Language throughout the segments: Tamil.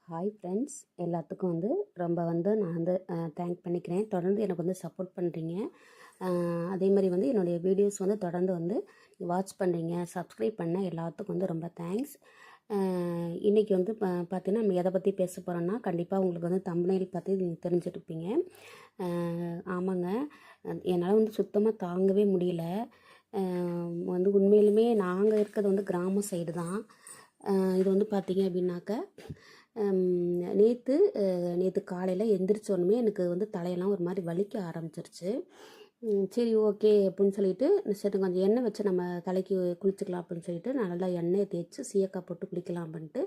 ஹாய் ஃப்ரெண்ட்ஸ், எல்லாத்துக்கும் நான் தேங்க் பண்ணிக்கிறேன். தொடர்ந்து எனக்கு சப்போர்ட் பண்ணுறீங்க. அதே மாதிரி என்னுடைய வீடியோஸ் தொடர்ந்து வாட்ச் பண்ணுறீங்க. சப்ஸ்கிரைப் பண்ண எல்லாத்துக்கும் ரொம்ப தேங்க்ஸ். இன்றைக்கி பார்த்தீங்கன்னா நம்ம எதை பற்றி பேச போகிறோன்னா, கண்டிப்பாக உங்களுக்கு தம்பனையில் பார்த்து நீங்கள் தெரிஞ்சிருப்பீங்க. ஆமாங்க, என்னால் சுத்தமாக தாங்கவே முடியல. உண்மையிலுமே நாங்கள் இருக்கிறது கிராம சைடு தான். இது பார்த்தீங்க அப்படின்னாக்க நேற்று காலையில் எந்திரிச்சோன்னுமே எனக்கு தலையெல்லாம் ஒரு மாதிரி வலிக்க ஆரம்பிச்சிருச்சு. சரி, ஓகே அப்படின்னு சொல்லிட்டு சரி கொஞ்சம் எண்ணெய் வச்சு நம்ம தலைக்கு குளிச்சுக்கலாம் அப்படின்னு சொல்லிட்டு நான் நல்லா எண்ணெயை தேய்ச்சி சீயக்காய் போட்டு குளிக்கலாம் அப்படின்ட்டு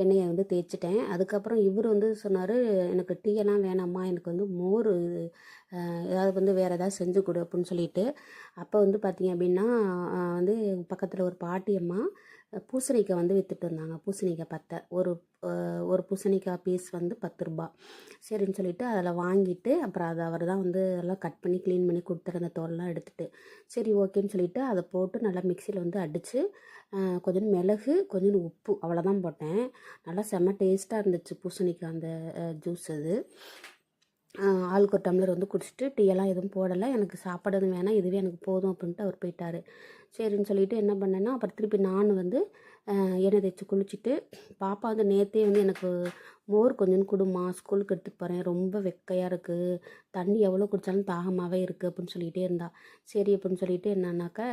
எண்ணெயை தேய்ச்சிட்டேன். அதுக்கப்புறம் இவர் சொன்னார், எனக்கு டீயெல்லாம் வேணாம்மா, எனக்கு மோர் ஏதாவது வேறு ஏதாவது செஞ்சு கொடு அப்படின்னு சொல்லிட்டு. அப்போ பார்த்தீங்க அப்படின்னா பக்கத்தில் ஒரு பாட்டியம்மா பூசணிக்காய் விற்றுட்டு இருந்தாங்க. பூசணிக்காய் பத்தை ஒரு பூசணிக்காய் பீஸ் 10 ரூபா. சரின்னு சொல்லிட்டு அதில் வாங்கிட்டு அப்புறம் அதை அவர் தான் எல்லாம் கட் பண்ணி க்ளீன் பண்ணி கொடுத்துரு, அந்த தோலெலாம் எடுத்துகிட்டு. சரி, ஓகேன்னு சொல்லிவிட்டு அதை போட்டு நல்லா மிக்சியில் அடித்து கொஞ்சம் மிளகு கொஞ்சம் உப்பு அவ்வளோதான் போட்டேன். நல்லா செம்ம டேஸ்ட்டாக இருந்துச்சு பூசணிக்காய் அந்த ஜூஸ். அது ஆளுக்கு ஒரு டம்ளர் குடிச்சிட்டு டீயெல்லாம் எதுவும் போடலை. எனக்கு சாப்பாடு எதுவும் வேணாம், இதுவே எனக்கு போதும் அப்படின்ட்டு அவர் போயிட்டார். சரின்னு சொல்லிவிட்டு என்ன பண்ணேன்னா, அப்புறம் திருப்பி நான் எண்ணெய் தேய்ச்சி குளிச்சுட்டு, பாப்பா நேற்றே எனக்கு மோர் கொஞ்சம் கொடுமா, ஸ்கூலுக்கு எடுத்துகிட்டு போகிறேன், ரொம்ப வெக்கையாக இருக்குது, தண்ணி எவ்வளோ குடித்தாலும் தாகமாகவே இருக்குது அப்படின்னு சொல்லிகிட்டே இருந்தா. சரி அப்படின்னு சொல்லிட்டு என்னன்னாக்கா,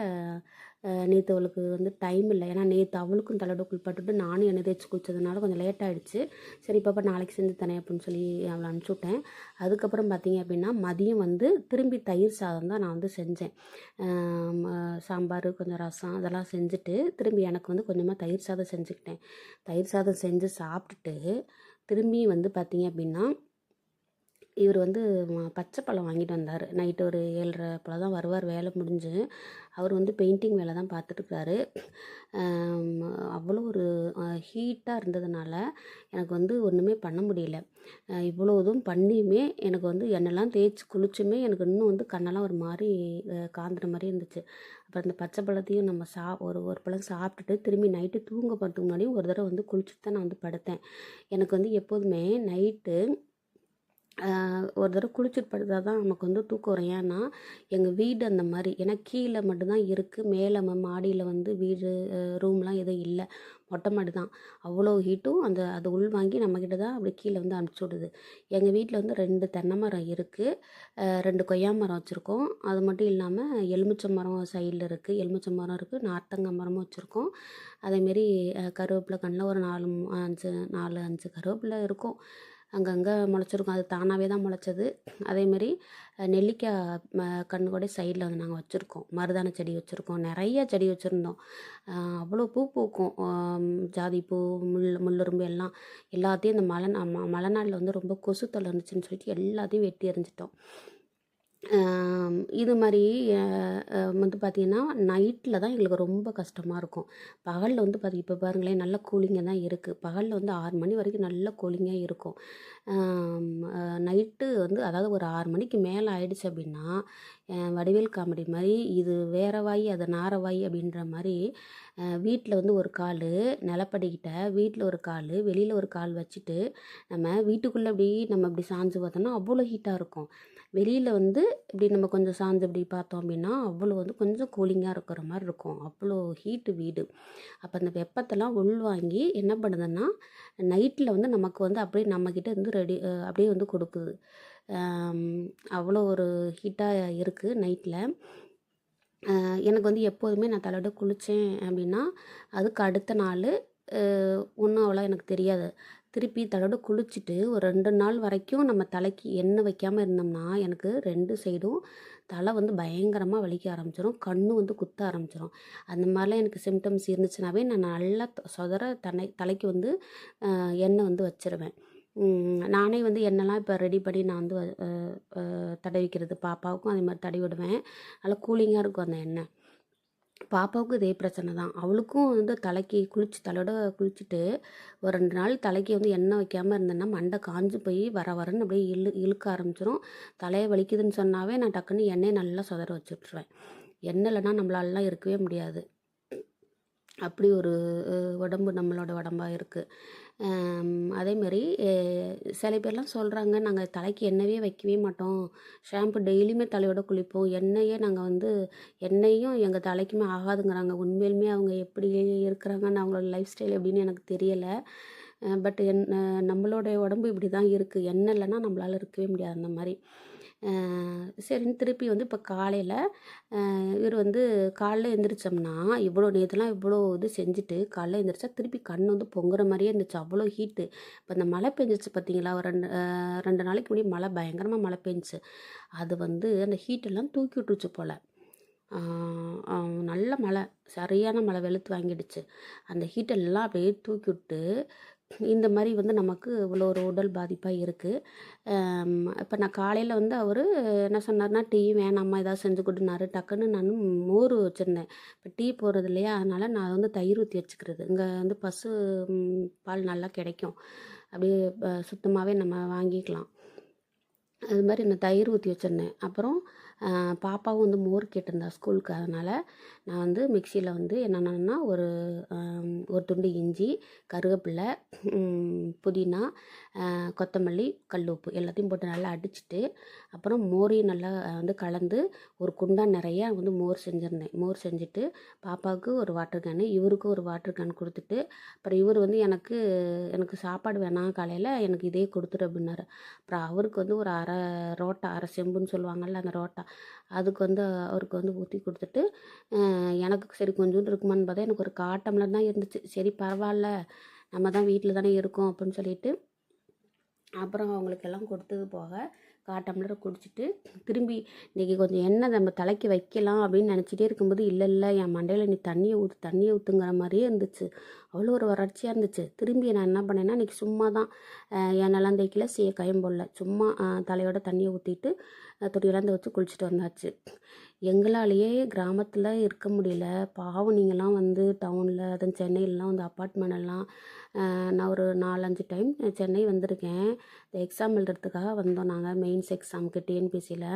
நேற்று அவளுக்கு டைம் இல்லை. ஏன்னா நேற்று அவளுக்கும் தலையோட குளிப்பாட்டுட்டு நானும் எண்ணெய் தேய்ச்சி குளித்ததுனால கொஞ்சம் லேட் ஆகிடுச்சு. சரி பாப்பா நாளைக்கு செஞ்சு தரேன் அப்படின்னு சொல்லி அவளை அனுப்பிச்சுட்டேன். அதுக்கப்புறம் பார்த்தீங்க அப்படின்னா மதியம் திரும்பி தயிர் சாதம் தான் நான் செஞ்சேன். சாம்பார் கொஞ்சம் ரசம் அதெல்லாம் செஞ்சுட்டு திரும்பி எனக்கு கொஞ்சமாக தயிர் சாதம் செஞ்சுக்கிட்டேன். தயிர் சாதம் செஞ்சு சாப்பிட்டுட்டு திரும்பி பார்த்தீங்க அப்படின்னா இவர் பச்சை பழம் வாங்கிட்டு வந்தார். நைட்டு ஒரு 7:30 போல் தான் வருவார், வேலை முடிஞ்சு. அவர் பெயிண்டிங் வேலை தான் பார்த்துட்ருக்காரு. அவ்வளோ ஒரு ஹீட்டாக இருந்ததுனால எனக்கு ஒன்றுமே பண்ண முடியல. இவ்வளோ இதுவும் பண்ணியுமே எனக்கு எண்ணெய்லாம் தேய்ச்சி குளிச்சுமே எனக்கு இன்னும் கண்ணெல்லாம் ஒரு மாதிரி காந்துற மாதிரி இருந்துச்சு. அப்புறம் இந்த பச்சை பழத்தையும் நம்ம ஒரு பழம் சாப்பிட்டுட்டு திரும்பி நைட்டு தூங்க போகிறதுக்கு முன்னாடியும் ஒரு தடவை குளிச்சுட்டு தான் நான் படுத்தேன். எனக்கு எப்போதுமே நைட்டு ஒரு தடவை குளிச்சுட்டு படுத்தா தான் நமக்கு தூக்கம் வரும். ஏன்னா எங்கள் வீடு அந்த மாதிரி, ஏன்னா கீழே மட்டும்தான் இருக்குது, மேலே மாடியில் வீடு ரூம்லாம் எதுவும் இல்லை, மொட்டை மாடி தான். அவ்வளோ ஹீட்டும் அதை உள்வாங்கி நம்மக்கிட்ட தான் அப்படி கீழே அனுப்பிச்சி விடுது. எங்கள் வீட்டில் 2 தென்னை மரம் இருக்குது, 2 கொய்யா மரம் வச்சுருக்கோம். அது மட்டும் இல்லாமல் எலுமிச்சை மரம் சைடில் இருக்குது, எலுமிச்சை மரம் இருக்குது, நார்த்தங்காய் மரமும் வச்சுருக்கோம். அதேமாரி கருவேப்பிலை கண்ணில் ஒரு 4-5 கருவேப்பிலை இருக்கும், அங்கங்கே முளைச்சிருக்கும், அது தானாகவே தான் முளைச்சது. அதேமாரி நெல்லிக்காய் கன்று கூட சைடில் நாங்கள் வச்சுருக்கோம். மருதாணி செடி வச்சுருக்கோம், நிறைய செடி வச்சுருந்தோம். அவ்வளோ பூ பூக்கும், ஜாதிப்பூ, முல்லுரும்பு எல்லாத்தையும் இந்த மழை நாளில் ரொம்ப கொசு தொல்லை இருந்துச்சுன்னு சொல்லிட்டு எல்லாத்தையும் வெட்டி எறிஞ்சிட்டோம். இது மாதிரி பார்த்திங்கன்னா நைட்டில் தான் எங்களுக்கு ரொம்ப கஷ்டமாக இருக்கும். பகலில் இப்போ பாருங்களேன், நல்ல கூலிங்காக தான் இருக்குது. பகலில் 6 மணி வரைக்கும் நல்ல கூலிங்காக இருக்கும். நைட்டு அதாவது ஒரு 6 மணிக்கு மேலே ஆயிடுச்சு அப்படின்னா வடிவேல் காமெடி மாதிரி, இது வேற வாய் அது நார வாய் அப்படின்ற மாதிரி வீட்டில் ஒரு கால் நிலப்படிக்கிட்ட, வீட்டில் ஒரு கால் வெளியில் ஒரு கால் வச்சுட்டு நம்ம வீட்டுக்குள்ளே நம்ம இப்படி சாஞ்சு பார்த்தோம்னா அவ்வளோ ஹீட்டாக இருக்கும். வெளியில் இப்படி நம்ம கொஞ்சம் சாஞ்சு இப்படி பார்த்தோம் அப்படின்னா அவ்வளோ கொஞ்சம் கூலிங்காக இருக்கிற மாதிரி இருக்கும். அவ்வளோ ஹீட்டு வீடு. அப்போ அந்த வெப்பத்தெல்லாம் உள்வாங்கி என்ன பண்ணுதுன்னா நைட்டில் நமக்கு அப்படியே நம்மக்கிட்ட ரெடி அப்படியே கொடுக்குது. அவ்வளோ ஒரு ஹீட்டாக இருக்குது நைட்டில். எனக்கு எப்போதுமே நான் தலையோட குளித்தேன் அப்படின்னா அதுக்கு அடுத்த நாள் ஒன்றும் அவ்வளோ எனக்கு தெரியாது. திருப்பி தலையோட குளிச்சுட்டு ஒரு 2 நாள் வரைக்கும் நம்ம தலைக்கு எண்ணெய் வைக்காமல் இருந்தோம்னா எனக்கு 2 சைடும் தலை பயங்கரமாக வலிக்க ஆரம்பிச்சிடும், கண்ணு குத்த ஆரம்பிச்சிடும். அந்த மாதிரிலாம் எனக்கு சிம்டம்ஸ் இருந்துச்சுனாவே நான் நல்லா சொதற தலைக்கு எண்ணெய் வச்சிருவேன். நானே எண்ணெய்லாம் இப்போ ரெடி பண்ணி நான் தடவிக்கிறது, பாப்பாவுக்கும் அதே மாதிரி தடவி விடுவேன். நல்லா கூலிங்காக இருக்கும் அந்த எண்ணெய். பாப்பாவுக்கும் இதே பிரச்சனை தான். அவளுக்கும் தலைக்கு தலையோட குளிச்சுட்டு ஒரு 2 நாள் தலைக்கு எண்ணெய் வைக்காமல் இருந்தேன்னா மண்டை காஞ்சு போய் வரன்னு அப்படியே இழுக்க ஆரம்பிச்சிடும். தலையை வலிக்குதுன்னு சொன்னாவே நான் டக்குன்னு எண்ணெயை நல்லா சொதற வச்சு விட்ருவேன். எண்ணெய் இல்லைன்னா நம்மளாலலாம் இருக்கவே முடியாது. அப்படி ஒரு உடம்பு நம்மளோட உடம்பா இருக்குது. அதேமாரி சில பேர்லாம் சொல்கிறாங்க, நாங்கள் தலைக்கு எண்ணெயே வைக்கவே மாட்டோம், ஷாம்பு டெய்லியுமே தலையோட குளிப்போம், எண்ணெயே நாங்கள் வந்து எண்ணெயும் எங்கள் தலைக்குமே ஆகாதுங்கிறாங்க. உண்மையிலுமே அவங்க எப்படி இருக்கிறாங்கன்னு, அவங்களோட லைஃப் ஸ்டைல் எப்படின்னு எனக்கு தெரியலை. பட் நம்மளுடைய உடம்பு இப்படி தான் இருக்குது. எண்ணெய் இல்லைன்னா நம்மளால் இருக்கவே முடியாது அந்த மாதிரி. சரின்னு திருப்பி வந்து இப்போ காலையில் இவர் வந்து காலைல எழுந்திரிச்சோம்னா, இவ்வளோ நேற்றுலாம் இவ்வளோ இது செஞ்சுட்டு காலைல எழுந்திரிச்சா திருப்பி கண் வந்து பொங்குற மாதிரியே இருந்துச்சு, அவ்வளோ ஹீட்டு. இப்போ இந்த மழை பெஞ்சிச்சு பார்த்தீங்களா, ஒரு 2 நாளைக்கு முன்னாடி மழை, பயங்கரமாக மழை பெஞ்சிச்சு. அது வந்து அந்த ஹீட்டெல்லாம் தூக்கி விட்டுருச்சு போல். நல்ல மழை, சரியான மழை வெளுத்து வாங்கிடுச்சு. அந்த ஹீட்டெல்லாம் அப்படியே தூக்கி விட்டு இந்த மாதிரி வந்து நமக்கு இவ்வளோ ஒரு உடல் பாதிப்பாக இருக்குது. இப்போ நான் காலையில் வந்து அவர் என்ன சொன்னார்னா, டீ வேணாம்மா ஏதாவது செஞ்சு கொடுனாரு. டக்குன்னு நான் மோர் வச்சுருந்தேன். இப்போ டீ போடுறது இல்லையா, அதனால் நான் வந்து தயிர் ஊற்றி வச்சுக்கிறது. இங்கே வந்து பசு பால் நல்லா கிடைக்கும், அப்படியே சுத்தமாகவே நம்ம வாங்கிக்கலாம். அது மாதிரி நான் தயிர் ஊற்றி வச்சுருந்தேன். அப்புறம் பாப்பாவும் வந்து மோர் கேட்டிருந்தா ஸ்கூலுக்கு. அதனால் நான் வந்து மிக்சியில் வந்து என்னென்னா ஒரு துண்டு இஞ்சி, கருவேப்பிலை, புதினா, கொத்தமல்லி, கல் உப்பு எல்லாத்தையும் போட்டு நல்லா அடிச்சுட்டு, அப்புறம் மோரையும் நல்லா வந்து கலந்து ஒரு குண்டான் நிறைய வந்து மோர் செஞ்சுருந்தேன். மோர் செஞ்சுட்டு பாப்பாவுக்கு ஒரு வாட்டர் கேனு, இவருக்கும் ஒரு வாட்டர் கேன் கொடுத்துட்டு, அப்புறம் இவர் வந்து எனக்கு சாப்பாடு வேணாம் காலையில், எனக்கு இதே கொடுத்துரு அப்படின்னாரு. அப்புறம் அவருக்கு வந்து ஒரு அரை செம்புன்னு சொல்லுவாங்கள்ல, அந்த ரோட்டா, அதுக்கு வந்து அவருக்கு வந்து ஊற்றி கொடுத்துட்டு, எனக்கு சரி கொஞ்சோண்டு இருக்குமான்னு பார்த்தா எனக்கு ஒரு 1/4 டம்ளர் தான் இருந்துச்சு. சரி பரவாயில்ல, நம்ம தான் வீட்டில் தானே இருக்கோம் அப்படின்னு சொல்லிட்டு அப்புறம் அவங்களுக்கெல்லாம் கொடுத்தது போக 1/4 டம்ளரை குடிச்சிட்டு, திரும்பி இன்றைக்கி கொஞ்சம் எண்ணெய் நம்ம தலைக்கு வைக்கலாம் அப்படின்னு நினச்சிட்டே இருக்கும்போது, இல்லை என் மண்டையில் நீ தண்ணியை ஊற்றுங்கிற மாதிரியே இருந்துச்சு. அவ்வளோ ஒரு வறட்சியாக இருந்துச்சு. திரும்பி நான் என்ன பண்ணேன்னா, இன்றைக்கி சும்மா தான் எண்ணெய்லாம் தேய்க்கல, காயம் போடல, சும்மா தலையோட தண்ணியை ஊற்றிட்டு துணியெல்லாம் துவச்சி குளிச்சுட்டு வந்தாச்சு. எங்களாலேயே கிராமத்தில் இருக்க முடியல. பாவம் நீங்கள்லாம் வந்து டவுனில், அதுவும் சென்னையிலலாம் வந்து அப்பார்ட்மெண்ட்டெல்லாம், நான் ஒரு 4-5 டைம் சென்னை வந்திருக்கேன். இந்த எக்ஸாம் எழுதுறதுக்காக வந்தோம் நாங்கள், மெயின்ஸ் எக்ஸாமுக்கு டிஎன்பிசியில்.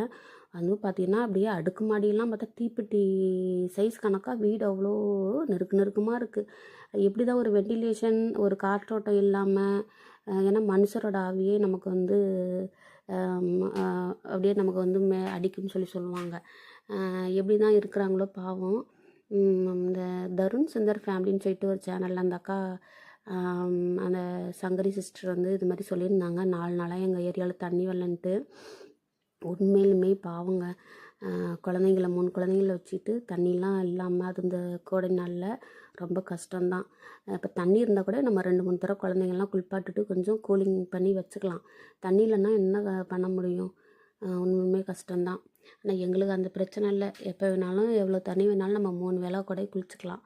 அதுவும் பார்த்திங்கன்னா அப்படியே அடுக்குமாடியெல்லாம் பார்த்தா தீப்பெட்டி சைஸ் கணக்காக வீடு அவ்வளோ நெருக்கமாக இருக்குது. எப்படி தான் ஒரு வெண்டிலேஷன், ஒரு காற்றோட்டம் இல்லாமல், ஏன்னா மனுஷரோட ஆவியே நமக்கு வந்து அப்படியே நமக்கு வந்து அடிக்கும்னு சொல்லுவாங்க. எப்படி தான் இருக்கிறாங்களோ பாவம். இந்த தருண் சுந்தர் ஃபேமிலின்னு சொல்லிட்டு ஒரு சேனலில் அந்த அக்கா, அந்த சங்கரி சிஸ்டர் வந்து இது மாதிரி சொல்லியிருந்தாங்க, 4 நாளாக எங்கள் ஏரியாவில் தண்ணி வரலன்ட்டு. உண்மையிலுமே பாவங்க, குழந்தைங்கள 3 குழந்தைங்கள வச்சுட்டு தண்ணிலாம் இல்லாமல், அது இந்த கோடை நாளில் ரொம்ப கஷ்டம்தான். இப்போ தண்ணி இருந்தால் கூட நம்ம 2-3 தடவை குழந்தைங்கள்லாம் குளிப்பாட்டுட்டு கொஞ்சம் கூலிங் பண்ணி வச்சுக்கலாம். தண்ணி இல்லைன்னா என்ன பண்ண முடியும்? உண்மையுமே கஷ்டம்தான். ஆனால் எங்களுக்கு அந்த பிரச்சனை இல்லை. எப்போ வேணாலும் எவ்வளோ தண்ணி வேணாலும் நம்ம 3 வேளை கூட குளிச்சுக்கலாம்.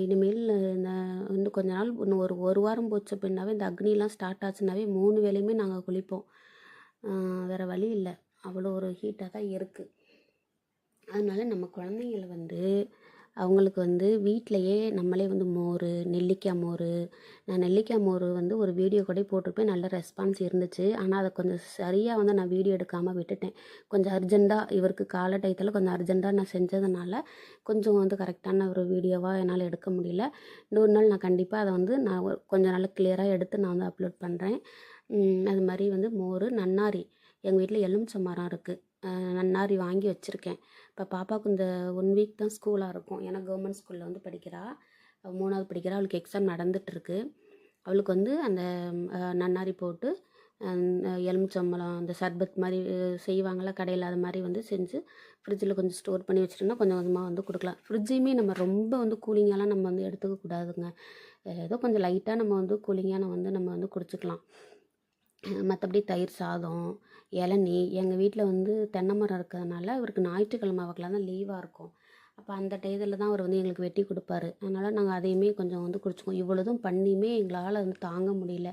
இனிமேல் இந்த இன்னும் கொஞ்ச நாள், இன்னும் ஒரு வாரம் போச்சு அப்படின்னாவே, இந்த அக்னிலாம் ஸ்டார்ட் ஆச்சுன்னாவே 3 வேளையுமே நாங்கள் குளிப்போம். வேறு வழி இல்லை, அவ்வளோ ஒரு ஹீட்டாக தான் இருக்குது. அதனால நம்ம குழந்தைங்கள வந்து அவங்களுக்கு வந்து வீட்டிலையே நம்மளே வந்து மோர், நெல்லிக்காய் மோர், நான் நெல்லிக்காய் மோர் வந்து ஒரு வீடியோ கூட போட்டிருப்பேன், நல்ல ரெஸ்பான்ஸ் இருந்துச்சு. ஆனால் அதை கொஞ்சம் சரியாக வந்து நான் வீடியோ எடுக்காமல் விட்டுட்டேன். கொஞ்சம் அர்ஜெண்ட்டாக இவருக்கு கால டயத்தில் கொஞ்சம் அர்ஜெண்ட்டாக நான் செஞ்சதுனால கொஞ்சம் வந்து கரெக்டான ஒரு வீடியோவாக என்னால் எடுக்க முடியல. இன்னொரு நாள் நான் கண்டிப்பாக அதை வந்து நான் கொஞ்சம் நல்லா கிளியராக எடுத்து நான் வந்து அப்லோட் பண்ணுறேன். அது மாதிரி வந்து மோர், நன்னாரி, எங்கள் வீட்டில் எலுமிச்சை மரம் இருக்குது, நன்னாரி வாங்கி வச்சுருக்கேன். இப்போ பாப்பாவுக்கு இந்த 1 வீக் தான் ஸ்கூலாக இருக்கும், ஏன்னா கவர்மெண்ட் ஸ்கூலில் வந்து படிக்கிறா, 3வது படிக்கிறா. அவளுக்கு எக்ஸாம் நடந்துகிட்ருக்கு. அவளுக்கு வந்து அந்த நன்னாரி போட்டு எலுமிச்சம்பழம் அந்த சர்பத் மாதிரி செய்வாங்கள்ல கடையில், அது மாதிரி வந்து செஞ்சு ஃப்ரிட்ஜில் கொஞ்சம் ஸ்டோர் பண்ணி வச்சுட்டோம்னா கொஞ்சம் கொஞ்சமாக வந்து கொடுக்கலாம். ஃப்ரிட்ஜையுமே நம்ம ரொம்ப வந்து கூலிங்காலாம் நம்ம வந்து எடுத்துக்க கூடாதுங்க. ஏதோ கொஞ்சம் லைட்டாக நம்ம வந்து கூலிங்காக நம்ம வந்து குடிச்சிக்கலாம். மற்றபடி தயிர் சாதம், இளநீ, எங்கள் வீட்டில் வந்து தென்னை மரம் இருக்கிறதுனால அவருக்கு ஞாயிற்றுக்கிழமை அவக்கெல்லாம் தான் லீவாக இருக்கும். அப்போ அந்த டயத்தில் தான் அவர் வந்து எங்களுக்கு வெட்டி கொடுப்பாரு. அதனால் நாங்கள் அதையுமே கொஞ்சம் வந்து குடிச்சுக்குவோம். இவ்வளோதும் பண்ணியுமே எங்களால் வந்து தாங்க முடியல.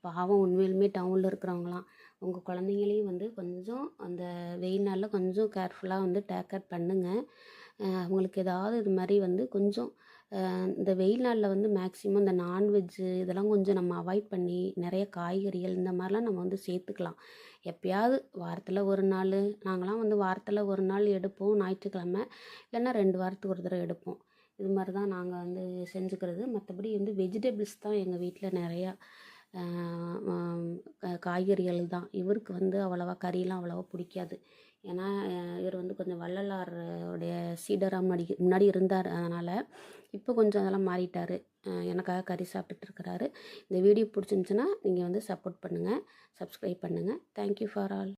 பாவம், உண்மையிலுமே டவுனில் இருக்கிறவங்களாம், உங்கள் குழந்தைங்களையும் வந்து கொஞ்சம் அந்த வெயில் நாளில் கொஞ்சம் கேர்ஃபுல்லாக வந்து டேக் கேர் பண்ணுங்கள். அவங்களுக்கு ஏதாவது இது மாதிரி வந்து கொஞ்சம் இந்த வெயில் நாளில் வந்து மேக்ஸிமம் இந்த நான்வெஜ்ஜு இதெல்லாம் கொஞ்சம் நம்ம அவாய்ட் பண்ணி நிறைய காய்கறிகள் இந்த மாதிரிலாம் நம்ம வந்து சேர்த்துக்கலாம். எப்பயாவது வாரத்தில் ஒரு நாள், நாங்களாம் வந்து வாரத்தில் ஒரு நாள் எடுப்போம் ஞாயிற்றுக்கிழமை, இல்லைன்னா 2 வாரத்துக்கு ஒரு தடவை எடுப்போம். இது மாதிரி தான் நாங்கள் வந்து செஞ்சுக்கிறது. மற்றபடி வந்து வெஜிடபிள்ஸ் தான் எங்கள் வீட்டில் நிறையா, காய்கறிகள் தான். இவருக்கு வந்து அவ்வளோவா கறியெலாம் அவ்வளோவா பிடிக்காது. ஏன்னா இவர் வந்து கொஞ்சம் வள்ளலார் உடைய சீடராக முன்னாடி இருந்தார். அதனால் இப்போ கொஞ்சம் அதெல்லாம் மாறிட்டார். எனக்காக கறி சாப்பிட்டுட்டு இருக்கிறாரு. இந்த வீடியோ பிடிச்சிருந்துச்சுன்னா நீங்கள் வந்து சப்போர்ட் பண்ணுங்கள், சப்ஸ்கிரைப் பண்ணுங்கள். Thank you for all.